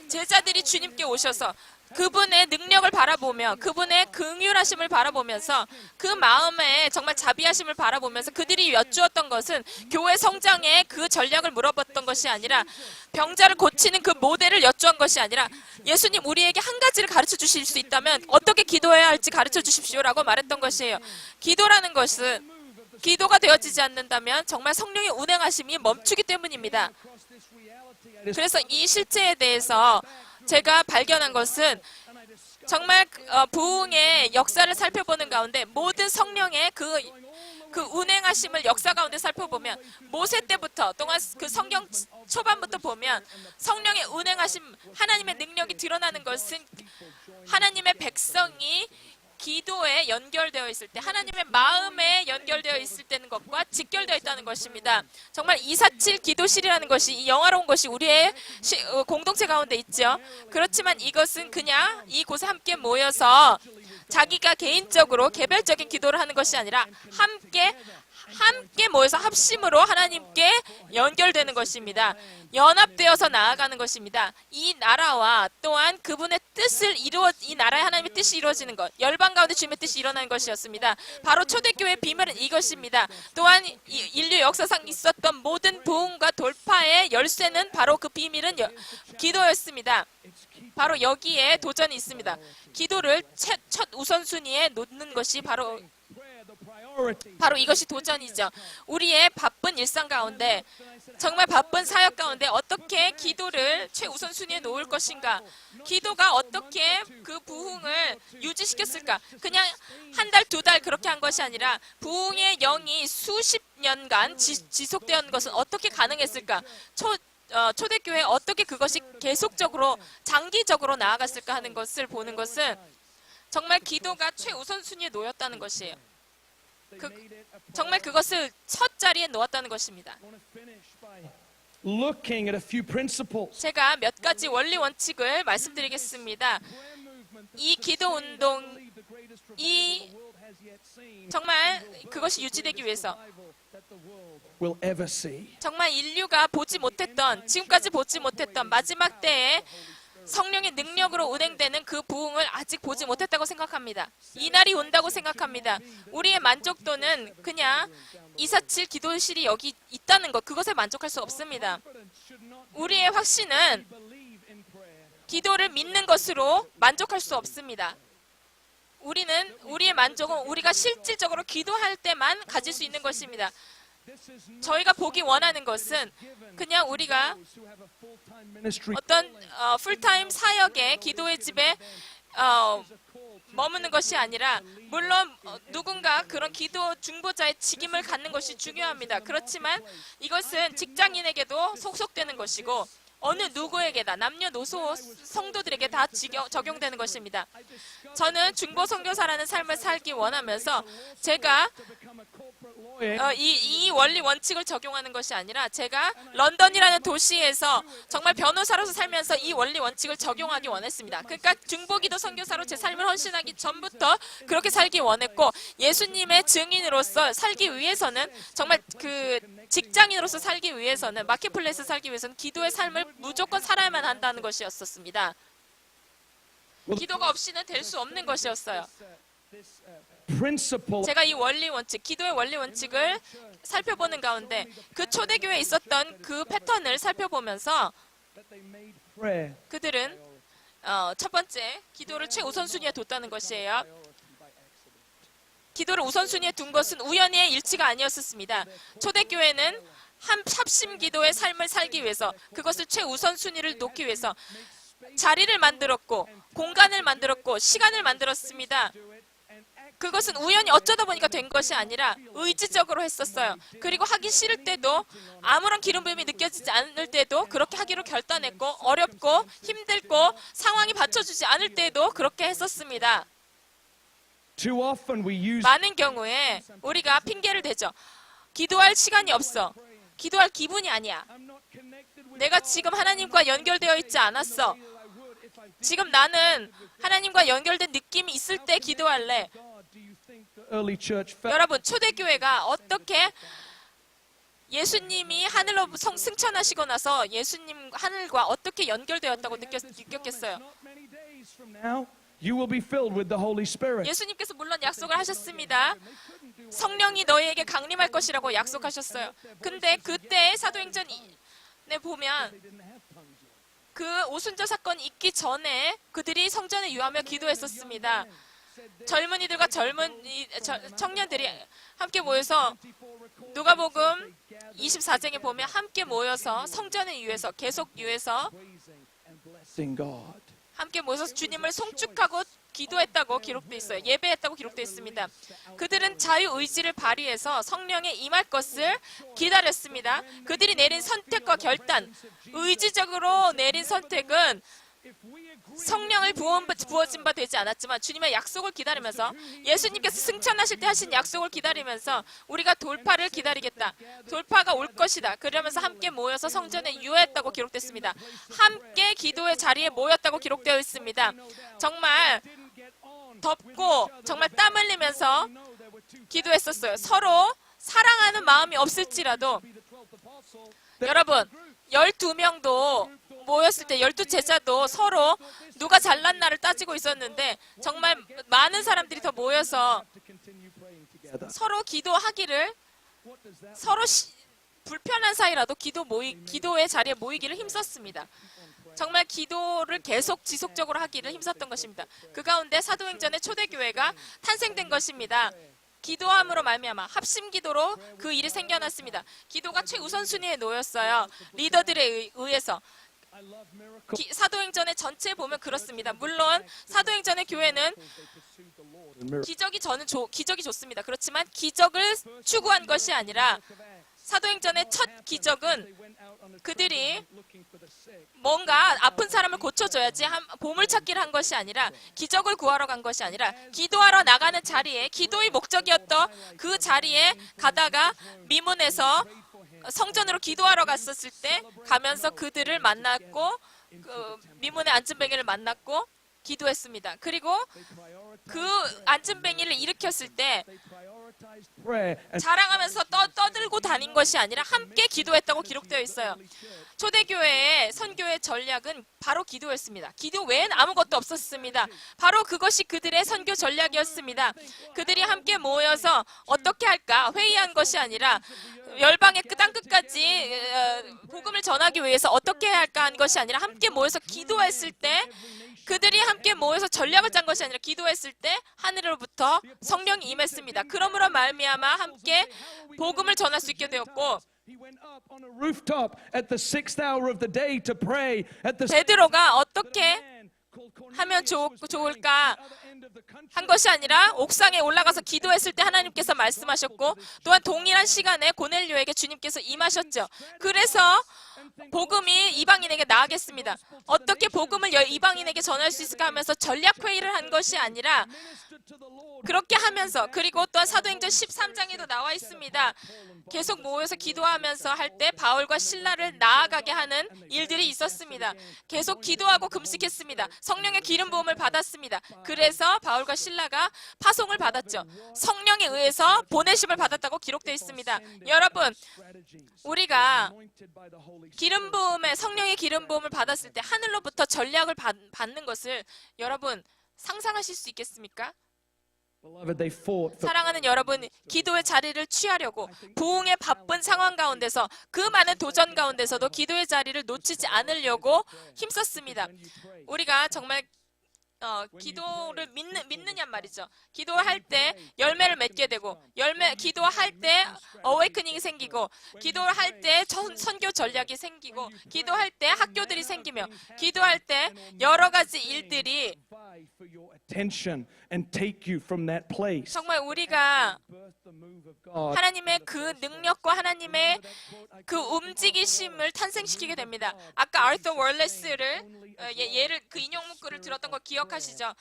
Speaker 1: 제자들이 주님께 오셔서 그분의 능력을 바라보며 그분의 긍휼하심을 바라보면서 그 마음에 정말 자비하심을 바라보면서 그들이 여쭈었던 것은 교회 성장의 그 전략을 물어봤던 것이 아니라 병자를 고치는 그 모델을 여쭈한 것이 아니라 예수님 우리에게 한 가지를 가르쳐 주실 수 있다면 어떻게 기도해야 할지 가르쳐 주십시오라고 말했던 것이에요. 기도라는 것은 기도가 되어지지 않는다면 정말 성령의 운행하심이 멈추기 때문입니다. 그래서 이 실제에 대해서 제가 발견한 것은 정말 부흥의 역사를 살펴보는 가운데 모든 성령의 그 운행하심을 역사 가운데 살펴보면 모세 때부터 동안 그 성경 초반부터 보면 성령의 운행하심 하나님의 능력이 드러나는 것은 하나님의 백성이 기도에 연결되어 있을 때 하나님의 마음에 연결되어 있을 때는 것과 직결되어 있다는 것입니다. 정말 247 기도실이라는 것이 이 영화로운 것이 우리의 공동체 가운데 있죠. 그렇지만 이것은 그냥 이곳에 함께 모여서 자기가 개인적으로 개별적인 기도를 하는 것이 아니라 함께 모여서 합심으로 하나님께 연결되는 것입니다. 연합되어서 나아가는 것입니다. 이 나라와 또한 그분의 뜻을 이 나라의 하나님의 뜻이 이루어지는 것, 열방 가운데 주님의 뜻이 일어나는 것이었습니다. 바로 초대교회의 비밀은 이것입니다. 또한 인류 역사상 있었던 모든 부흥과 돌파의 열쇠는 바로 그 비밀은 기도였습니다. 바로 여기에 도전이 있습니다. 기도를 첫 우선순위에 놓는 것이 바로 이것이 도전이죠. 우리의 바쁜 일상 가운데 정말 바쁜 사역 가운데 어떻게 기도를 최우선순위에 놓을 것인가? 기도가 어떻게 그 부흥을 유지시켰을까? 그냥 한 달, 두 달 그렇게 한 것이 아니라 부흥의 영이 수십 년간 지속되었는 것은 어떻게 가능했을까? 초대교회에 어떻게 그것이 계속적으로 장기적으로 나아갔을까 하는 것을 보는 것은 정말 기도가 최우선순위에 놓였다는 것이에요. 정말 그것을 첫 자리에 놓았다는 것입니다.
Speaker 2: looking at a few principles.
Speaker 1: 제가 몇 가지 원리 원칙을 말씀드리겠습니다. 이 기도 운동이 정말 그것이 유지되기 위해서
Speaker 2: will ever see.
Speaker 1: 정말 인류가 지금까지 보지 못했던 마지막 때에 성령의 능력으로 운행되는 그 부흥을 아직 보지 못했다고 생각합니다. 이 날이 온다고 생각합니다. 우리의 만족도는 그냥 247 기도실이 여기 있다는 것, 그것에 만족할 수 없습니다. 우리의 확신은 기도를 믿는 것으로 만족할 수 없습니다. 우리의 만족은 우리가 실질적으로 기도할 때만 가질 수 있는 것입니다. 저희가 보기 원하는 것은 그냥 우리가 어떤 풀타임 사역의 기도의 집에 머무는 것이 아니라 물론 누군가 그런 기도 중보자의 직임을 갖는 것이 중요합니다. 그렇지만 이것은 직장인에게도 속속되는 것이고 어느 누구에게다 남녀노소 성도들에게 다 적용되는 것입니다. 저는 중보 선교사라는 삶을 살기 원하면서 제가 이 원리 원칙을 적용하는 것이 아니라 제가 런던이라는 도시에서 정말 변호사로서 살면서 이 원리 원칙을 적용하기 원했습니다. 그러니까 중보기도 선교사로 제 삶을 헌신하기 전부터 그렇게 살기 원했고, 예수님의 증인으로서 살기 위해서는, 정말 그 직장인으로서 살기 위해서는, 마켓플레이스 살기 위해서는 기도의 삶을 무조건 살아야만 한다는 것이었습니다. 기도가 없이는 될 수 없는 것이었어요. 제가 이 원리 원칙, 기도의 원리 원칙을 살펴보는 가운데 그 초대교회에 있었던 그 패턴을 살펴보면서 그들은 첫 번째, 기도를 최우선순위에 뒀다는 것이에요. 기도를 우선순위에 둔 것은 우연의 일치가 아니었습니다. 초대교회는 합심 기도의 삶을 살기 위해서, 그것을 최우선순위를 놓기 위해서 자리를 만들었고, 공간을 만들었고, 시간을 만들었습니다. 그것은 우연히 어쩌다 보니까 된 것이 아니라 의지적으로 했었어요. 그리고 하기 싫을 때도, 아무런 기름 부음이 느껴지지 않을 때도 그렇게 하기로 결단했고, 어렵고 힘들고 상황이 받쳐주지 않을 때도 그렇게 했었습니다. 많은 경우에 우리가 핑계를 대죠. 기도할 시간이 없어. 기도할 기분이 아니야. 내가 지금 하나님과 연결되어 있지 않았어. 지금 나는 하나님과 연결된 느낌이 있을 때 기도할래. 여러분, 초대교회가 어떻게 예수님이 하늘로 승천하시고 나서 예수님 하늘과 어떻게 연결되었다고 느꼈겠어요? 예수님께서 물론 약속을 하셨습니다. 성령이 너희에게 강림할 것이라고 약속하셨어요. 근데 그때 사도행전에 보면 그 오순절 사건이 있기 전에 그들이 성전에 유하며 기도했었습니다. 젊은이들과 청년들이 함께 모여서, 누가복음 24장에 보면 함께 모여서 성전에 유해서, 계속 유해서 함께 모여서 주님을 송축하고 기도했다고 기록되어 있어요. 예배했다고 기록되어 있습니다. 그들은 자유의지를 발휘해서 성령에 임할 것을 기다렸습니다. 그들이 내린 선택과 결단, 의지적으로 내린 선택은 성령을 부어진 바 되지 않았지만 주님의 약속을 기다리면서, 예수님께서 승천하실 때 하신 약속을 기다리면서 우리가 돌파를 기다리겠다, 돌파가 올 것이다, 그러면서 함께 모여서 성전에 유했다고 기록됐습니다. 함께 기도의 자리에 모였다고 기록되어 있습니다. 정말 덥고 정말 땀 흘리면서 기도했었어요. 서로 사랑하는 마음이 없을지라도. 여러분, 12명도 모였을 때 12제자도 서로 누가 잘났나를 따지고 있었는데, 정말 많은 사람들이 더 모여서 서로 기도하기를, 서로 불편한 사이라도 기도의 자리에 모이기를 힘썼습니다. 정말 기도를 계속 지속적으로 하기를 힘썼던 것입니다. 그 가운데 사도행전의 초대교회가 탄생된 것입니다. 기도함으로 말미암아 합심 기도로 그 일이 생겨났습니다. 기도가 최우선순위에 놓였어요. 리더들에 의해서. 사도행전의 전체에 보면 그렇습니다. 물론 사도행전의 교회는 기적이 좋습니다. 그렇지만 기적을 추구한 것이 아니라, 사도행전의 첫 기적은 그들이 뭔가 아픈 사람을 고쳐줘야지 보물찾기를 한 것이 아니라, 기적을 구하러 간 것이 아니라, 기도하러 나가는 자리에, 기도의 목적이었던 그 자리에 가다가 미문에서 성전으로 기도하러 갔었을 때 가면서 그들을 만났고, 그 미문의 안진뱅이를 만났고 기도했습니다. 그리고 그 안진뱅이를 일으켰을 때 자랑하면서 떠들고 다닌 것이 아니라 함께 기도했다고 기록되어 있어요. 초대교회의 선교의 전략은 바로 기도였습니다. 기도 외엔 아무것도 없었습니다. 바로 그것이 그들의 선교 전략이었습니다. 그들이 함께 모여서 어떻게 할까 회의한 것이 아니라, 열방의 땅끝까지 복음을 전하기 위해서 어떻게 해야 할까 한 것이 아니라, 함께 모여서 기도했을 때, 그들이 함께 모여서 전략을 짠 것이 아니라 기도했을 때 하늘로부터 성령이 임했습니다. 그러므로 말미암아 함께 복음을 전할 수 있게 되었고, 베드로가 어떻게 하면 좋을까? 한 것이 아니라 옥상에 올라가서 기도했을 때 하나님께서 말씀하셨고 또한 동일한 시간에 고넬료에게 주님께서 임하셨죠. 그래서 복음이 이방인에게 나아갔습니다. 어떻게 복음을 이방인에게 전할 수 있을까 하면서 전략회의를 한 것이 아니라 그렇게 하면서, 그리고 또한 사도행전 13장에도 나와 있습니다. 계속 모여서 기도하면서 할 때 바울과 실라를 나아가게 하는 일들이 있었습니다. 계속 기도하고 금식했습니다. 성령의 기름 부음을 받았습니다. 그래서 바울과 실라가 파송을 받았죠. 성령에 의해서 보내심을 받았다고 기록되어 있습니다. 여러분, 우리가 기름 부음에, 성령의 기름 부음을 받았을 때 하늘로부터 전략을 받는 것을 여러분 상상하실 수 있겠습니까? 사랑하는 여러분, 기도의 자리를 취하려고 부흥의 바쁜 상황 가운데서, 그 많은 도전 가운데서도 기도의 자리를 놓치지 않으려고 힘썼습니다. 우리가 정말 기도를 믿느냐 말이죠. 기도할 때 열매를 맺게 되고, 기도할 때 어웨이크닝이 생기고, 기도할 때 선교 전략이 생기고, 기도할 때 학교들이 생기며, 기도할 때 여러 가지 일들이 정말 우리가 하나님의 그 능력과 하나님의 그 움직이심을 탄생시키게 됩니다. 아까 아르터 월레스를 예를, 그 인용 문구를 들었던 거 기억하시죠?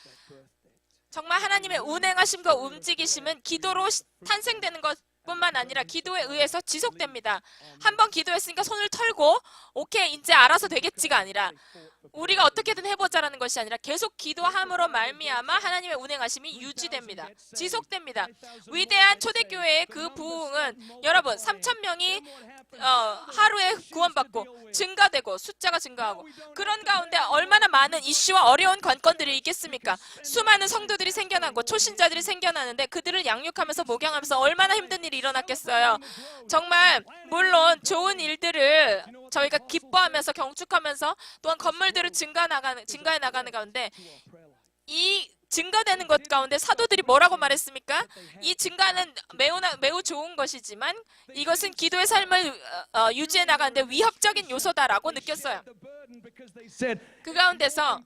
Speaker 1: 정말 하나님의 운행하심과 움직이심은 기도로 탄생되는 것뿐만 아니라 기도에 의해서 지속됩니다. 한번 기도했으니까 손을 털고 오케이 이제 알아서 되겠지가 아니라, 우리가 어떻게든 해보자라는 것이 아니라 계속 기도함으로 말미암아 하나님의 운행하심이 유지됩니다. 지속됩니다. 위대한 초대교회의 그 부흥은 여러분 3,000명이 하루에 구원받고 증가되고, 숫자가 증가하고, 그런 가운데 얼마나 많은 이슈와 어려운 관건들이 있겠습니까? 수많은 성도들이 생겨나고 초신자들이 생겨나는데 그들을 양육하면서 목양하면서 얼마나 힘든 일이 일어났겠어요. 정말 물론 좋은 일들을 저희가 기뻐하면서 경축하면서 또한 건물들을 증가해 나가는 가운데, 이 증가되는 것 가운데 사도들이 뭐라고 말했습니까? 이 증가는 매우 좋은 것이지만 이것은 기도의 삶을 유지해 나가는데 위협적인 요소다라고 느꼈어요. 그 가운데서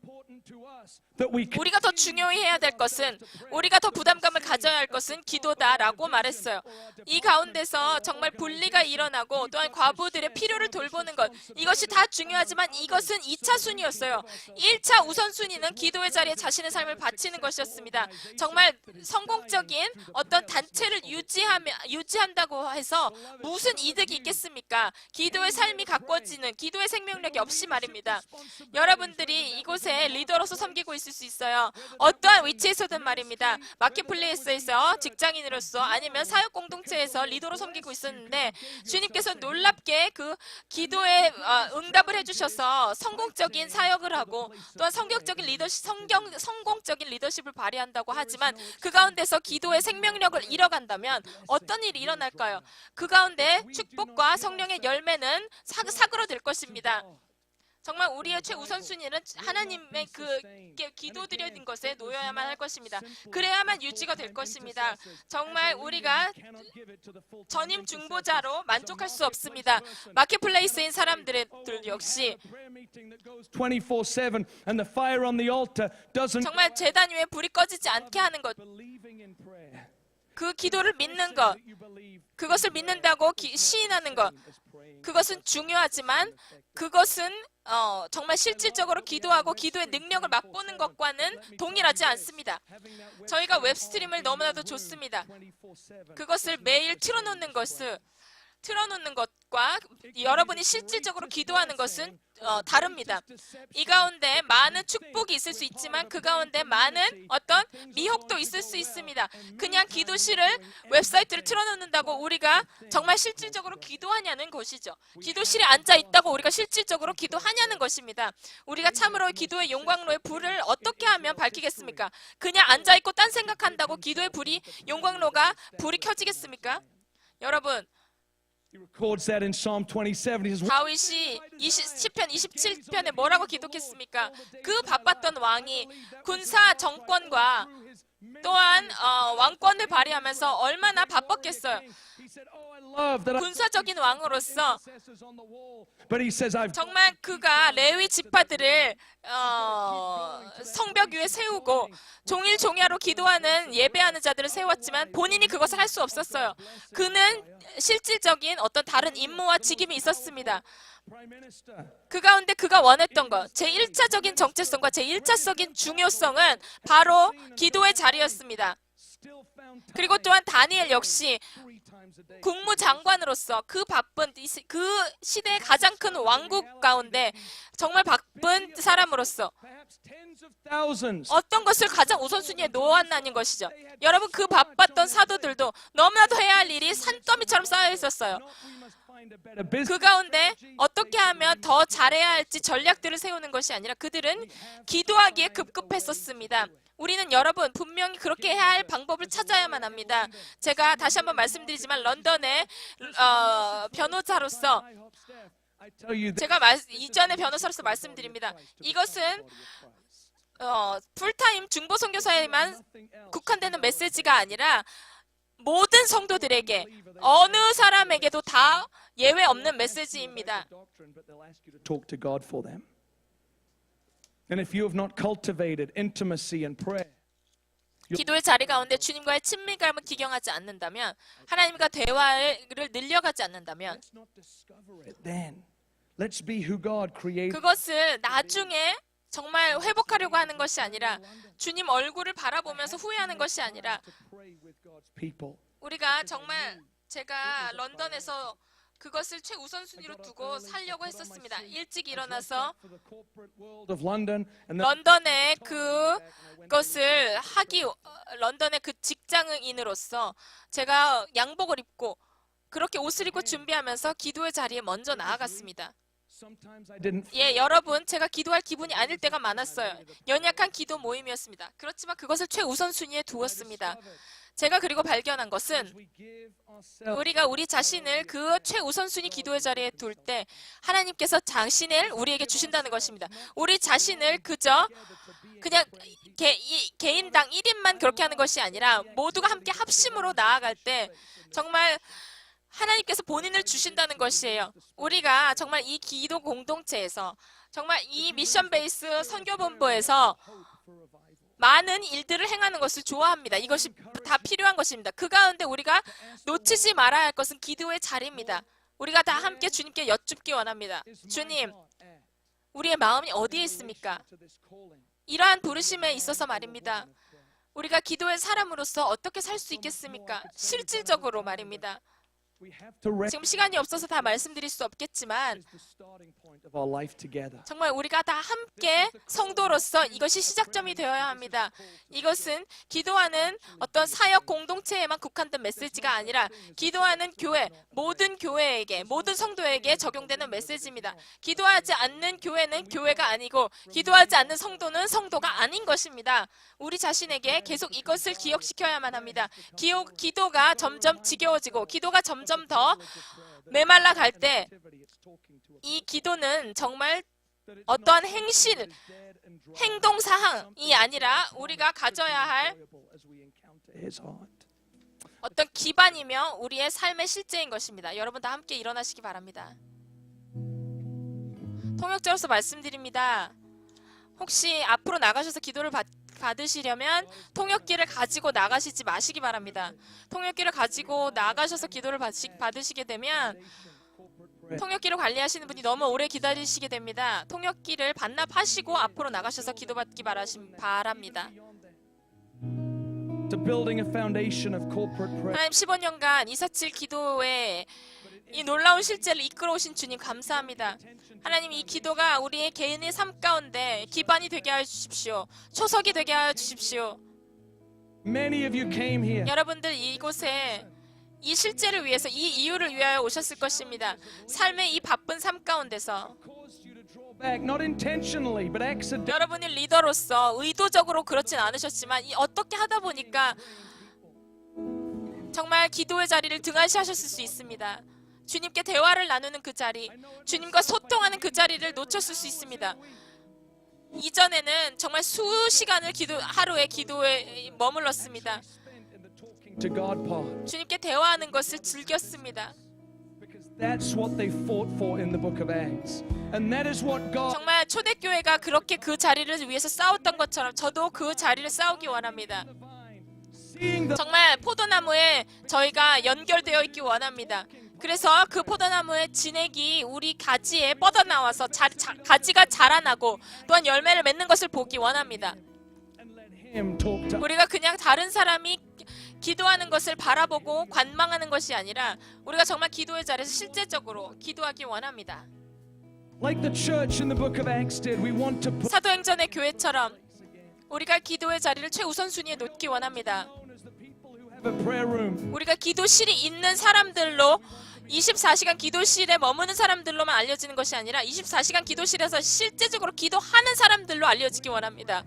Speaker 1: 우리가 더 중요히 해야 될 것은, 우리가 더 부담감을 가져야 할 것은 기도다라고 말했어요. 이 가운데서 정말 분리가 일어나고 또한 과부들의 필요를 돌보는 것, 이것이 다 중요하지만 이것은 2차 순위였어요. 1차 우선순위는 기도의 자리에 자신의 삶을 바치는 것이었습니다. 정말 성공적인 어떤 단체를 유지한다고 해서 무슨 이득이 있겠습니까? 기도의 삶이 가꿔지는, 기도의 생명력이 없이 말입니다. 여러분들이 이곳에 리더로서 섬기고 있을 수 있어요. 어떠한 위치에서든 말입니다. 마켓플레이스에서 직장인으로서 아니면 사역 공동체에서 리더로 섬기고 있었는데 주님께서 놀랍게 그 기도에 응답을 해주셔서 성공적인 사역을 하고 또한 성공적인 리더십을 발휘한다고 하지만 그 가운데서 기도의 생명력을 잃어간다면 어떤 일이 일어날까요? 그 가운데 축복과 성령의 열매는 사그러들 것입니다. 정말 우리의 최우선순위는 하나님의 그 기도드리는 것에 놓여야만 할 것입니다. 그래야만 유지가 될 것입니다. 정말 우리가 전임 중보자로 만족할 수 없습니다. 마켓플레이스인 사람들 역시 정말 제단 위에 불이 꺼지지 않게 하는 것, 그 기도를 믿는 것, 그것을 믿는다고 시인하는 것, 그것은 중요하지만 그것은 정말 실질적으로 기도하고 기도의 능력을 맛보는 것과는 동일하지 않습니다. 저희가 웹스트림을 너무나도 좋습니다. 그것을 매일 틀어놓는 것과 여러분이 실질적으로 기도하는 것은 다릅니다. 이 가운데 많은 축복이 있을 수 있지만 그 가운데 많은 어떤 미혹도 있을 수 있습니다. 그냥 기도실을, 웹사이트를 틀어놓는다고 우리가 정말 실질적으로 기도하냐는 것이죠. 기도실에 앉아 있다고 우리가 실질적으로 기도하냐는 것입니다. 우리가 참으로 기도의 용광로의 불을 어떻게 하면 밝히겠습니까? 그냥 앉아 있고 딴 생각한다고 기도의 불이, 용광로가 불이 켜지겠습니까? 여러분, 다윗이 시편 27편에 뭐라고 기록했습니까? 그 바빴던 왕이 군사 정권과 또한 왕권을 발휘하면서 얼마나 바빴겠어요. 군사적인 왕으로서 정말 그가 레위 지파들을 성벽 위에 세우고 종일 종야로 기도하는 예배하는 자들을 세웠지만 본인이 그것을 할 수 없었어요. 그는 실질적인 어떤 다른 임무와 직임이 있었습니다. 그 가운데 그가 원했던 것, 제1차적인 정체성과 제1차적인 중요성은 바로 기도의 자리였습니다. 그리고 또한 다니엘 역시 국무장관으로서 그 바쁜 그 시대의 가장 큰 왕국 가운데 정말 바쁜 사람으로서 어떤 것을 가장 우선순위에 놓았나는 것이죠. 여러분, 그 바빴던 사도들도 너무나도 해야 할 일이 산더미처럼 쌓여 있었어요. 그 가운데 어떻게 하면 더 잘해야 할지 전략들을 세우는 것이 아니라 그들은 기도하기에 급급했었습니다. 우리는 여러분 분명히 그렇게 해야 할 방법을 찾아야만 합니다. 제가 다시 한번 말씀드리지만 런던의 변호사로서 제가 이전에 변호사로서 말씀드립니다. 이것은 풀타임 중보 선교사에만 국한되는 메시지가 아니라 모든 성도들에게 어느 사람에게도 다 예외 없는 메시지입니다.
Speaker 2: Talk to God for them. And if you have not cultivated intimacy and prayer,
Speaker 1: 기도의 자리 가운데 주님과의 친밀감을 기경하지 않는다면, 하나님과 대화를 늘려가지 않는다면,
Speaker 2: let's not discover it then. Let's be who God created.
Speaker 1: 그것을 나중에 정말 회복하려고 하는 것이 아니라 주님 얼굴을 바라보면서 후회하는 것이 아니라 우리가 정말 제가 런던에서 그것을 최우선순위로 두고 살려고 했었습니다. 일찍 일어나서 런던의 그것을 런던의 그 직장인으로서 제가 양복을 입고 그렇게 옷을 입고 준비하면서 기도의 자리에 먼저 나아갔습니다. 예, 여러분, 제가 기도할 기분이 아닐 때가 많았어요. 연약한 기도 모임이었습니다. 그렇지만 그것을 최우선순위에 두었습니다. 제가 그리고 발견한 것은 우리가 우리 자신을 그 최우선순위 기도의 자리에 둘 때 하나님께서 자신을 우리에게 주신다는 것입니다. 우리 자신을 그냥 개인당 1인만 그렇게 하는 것이 아니라 모두가 함께 합심으로 나아갈 때 정말 하나님께서 본인을 주신다는 것이에요. 우리가 정말 이 기도 공동체에서 정말 이 미션 베이스 선교본부에서 많은 일들을 행하는 것을 좋아합니다. 이것이 다 필요한 것입니다. 그 가운데 우리가 놓치지 말아야 할 것은 기도의 자리입니다. 우리가 다 함께 주님께 여쭙기 원합니다. 주님, 우리의 마음이 어디에 있습니까? 이러한 부르심에 있어서 말입니다. 우리가 기도의 사람으로서 어떻게 살 수 있겠습니까? 실질적으로 말입니다. 지금 시간이 없어서 다 말씀드릴 수 없겠지만 정말 우리가 다 함께 성도로서 이것이 시작점이 되어야 합니다. 이것은 기도하는 어떤 사역 공동체에만 국한된 메시지가 아니라 기도하는 교회, 모든 교회에게, 모든 성도에게 적용되는 메시지입니다. 기도하지 않는 교회는 교회가 아니고 기도하지 않는 성도는 성도가 아닌 것입니다. 우리 자신에게 계속 이것을 기억시켜야만 합니다. 기도가 점점 지겨워지고 기도가 점점 더 메말라 갈 때 이 기도는 정말 어떠한 행동 사항이 아니라 우리가 가져야 할 어떤 기반이며 우리의 삶의 실제인 것입니다. 여러분 다 함께 일어나시기 바랍니다. 통역자로서 말씀드립니다. 혹시 앞으로 나가셔서 기도를 받으시려면 통역기를 가지고 나가시지 마시기 바랍니다. 통역기를 가지고 나가셔서 기도를 받으시게 되면 통역기를 관리하시는 분이 너무 오래 기다리시게 됩니다. 통역기를 반납하시고 앞으로 나가셔서 기도받기 바랍니다. 하나님 15년간 247 기도에 이 놀라운 실제를 이끌어오신 주님 감사합니다. 하나님, 이 기도가 우리의 개인의 삶 가운데 기반이 되게 하여 주십시오. 초석이 되게 하여 주십시오. 여러분들 이곳에 이 실제를 위해서, 이 이유를 위하여 오셨을 것입니다. 삶의 이 바쁜 삶 가운데서 여러분이 리더로서 의도적으로 그렇진 않으셨지만 어떻게 하다 보니까 정말 기도의 자리를 등한시하셨을 수 있습니다. 주님께 대화를 나누는 그 자리, 주님과 소통하는 그 자리를 놓쳤을 수 있습니다. 이전에는 정말 수시간을 하루에 기도에 머물렀습니다.
Speaker 2: to God part.
Speaker 1: 주님께 대화하는 것을 즐겼습니다.
Speaker 2: Because that's what they fought for in the book of Acts. And that is what God
Speaker 1: 정말 초대교회가 그렇게 그 자리를 위해서 싸웠던 것처럼 저도 그 자리를 싸우기 원합니다.
Speaker 2: seeing the
Speaker 1: 정말 포도나무에 저희가 연결되어 있기 원합니다. 그래서 그 포도나무의 진액이 우리 가지에 뻗어나와서 가지가 자라나고 또한 열매를 맺는 것을 보기 원합니다.
Speaker 2: and let him talk to
Speaker 1: 우리가 그냥 다른 사람이 기도하는 것을 바라보고 관망하는 것이 아니라 우리가 정말 기도의 자리에서 실제적으로 기도하기 원합니다.
Speaker 2: like the church in the book of Acts did. We want to put
Speaker 1: 사도행전의 교회처럼 우리가 기도의 자리를 최우선순위에 놓기 원합니다.
Speaker 2: known as the people who have a prayer room.
Speaker 1: 우리가 기도실이 있는 사람들로 24시간 기도실에 머무는 사람들로만 알려지는 것이 아니라 24시간 기도실에서 실제적으로 기도하는 사람들로 알려지기 원합니다.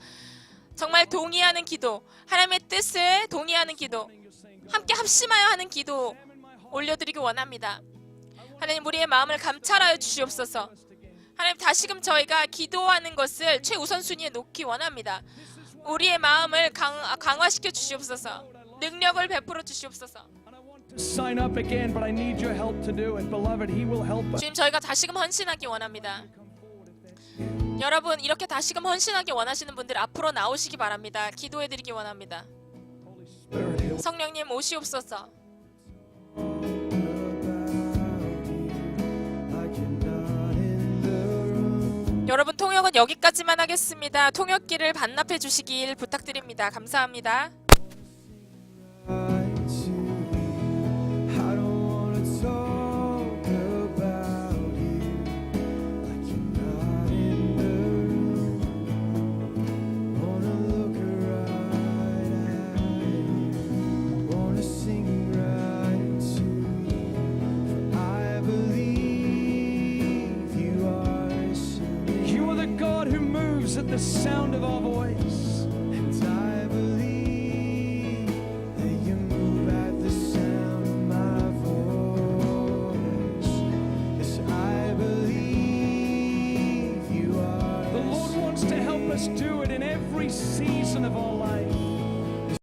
Speaker 1: 정말 동의하는 기도, 하나님의 뜻에 동의하는 기도, 함께 합심하여 하는 기도 올려드리기 원합니다. 하나님 우리의 마음을 감찰하여 주시옵소서. 하나님 다시금 저희가 기도하는 것을 최우선순위에 놓기 원합니다. 우리의 마음을 강화시켜 주시옵소서. 능력을 베풀어 주시옵소서.
Speaker 2: And I want to sign up again, but I need your help to do it. Beloved, he will help us.
Speaker 1: 주님 저희가 다시금 헌신하기 원합니다. 여러분 이렇게 다시금 헌신하기 원하시는 분들 앞으로 나오시기 바랍니다. 기도해드리기 원합니다.
Speaker 2: Holy Spirit, he'll
Speaker 1: 성령님 오시옵소서. 여러분 통역은 여기까지만 하겠습니다. 통역기를 반납해 주시길 부탁드립니다. 감사합니다.
Speaker 2: You are the God who moves at the sound of our voice.